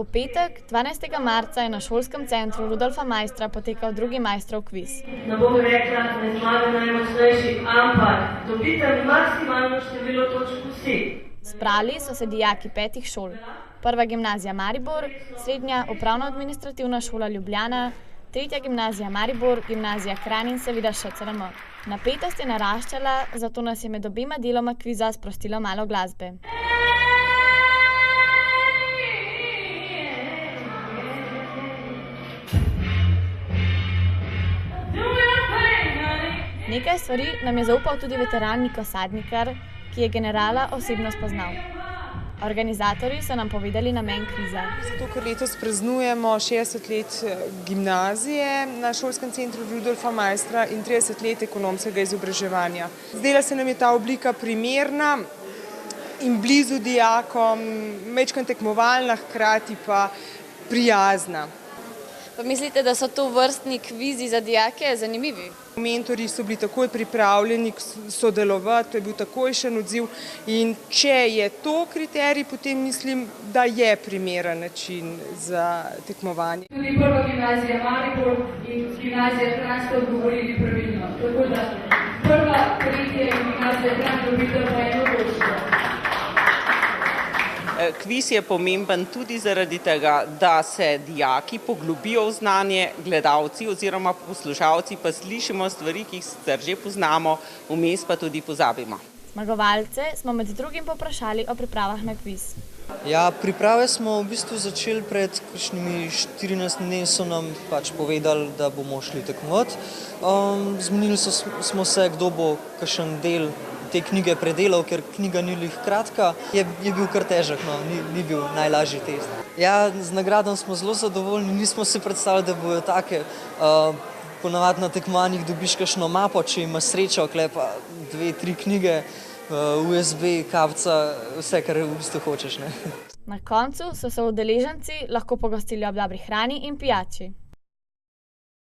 V petek, 12. marca, je na šolskem centru Rudolfa Maistra potekal drugi Maistrov kviz. Ne bom rekla, ne zmaga najmočnejši, ampak dobite maksimalno število točk vsi. Zbrali so se dijaki 5 šol. Prva gimnazija Maribor, srednja upravno-administrativna šola Ljubljana, tretja gimnazija Maribor, gimnazija Kranj in seveda ŠCRM. Napetost je naraščala, zato nas je med obema deloma kviza sprostilo malo glasbe. Nekaj stvari nam je zaupal tudi veteran Niko Sadnikar, ki je generala osebno spoznal. Organizatorji so nam povedali namen kviza. Zato, ker letos praznujemo 60 let gimnazije na šolskem centru Rudolfa Maistra in 30 let ekonomskega izobraževanja. Zdela se nam je ta oblika primerna in blizu dijakom, majčkeno tekmovalna, hkrati pa prijazna. Pa mislite, da so to vrstni kvizi za dijake zanimivi? Mentorji so bili takoj pripravljeni sodelovati, to je bil takojšen odziv in če je to kriterij, potem mislim, da je primeren način za tekmovanje. Tudi prva gimnazija Maribor in gimnazija Kranj ste odgovorili pravilno. Tako da prva, tretja gimnazija Kranj dobita pa eno točko. Kviz je pomemben tudi zaradi tega, da se dijaki poglobijo v znanje, gledalci oziroma poslušalci pa slišimo stvari, ki jih sicer že poznamo, vmes pa tudi pozabimo. Zmagovalce smo med drugim povprašali o pripravah na kviz. Ja, priprave smo v bistvu začeli pred kakšnimi 14 dni, so nam povedali, da bomo šli tekmovati. Zmenili smo se, kdo bo kakšen del te knjige predelal, ker knjiga ni lih kratka, je bil kar težek, no, ni bil najlažji test. Ja, z nagradom smo zelo zadovoljni, nismo si predstavljali, da bojo take. Ponavadi na tekmovanjih dobiš kakšno mapo, če imaš srečo, pa 2-3 knjige, USB, kavica, vse, kar v bistvu hočeš. Ne? Na koncu so se udeleženci lahko pogostili ob dobri hrani in pijači.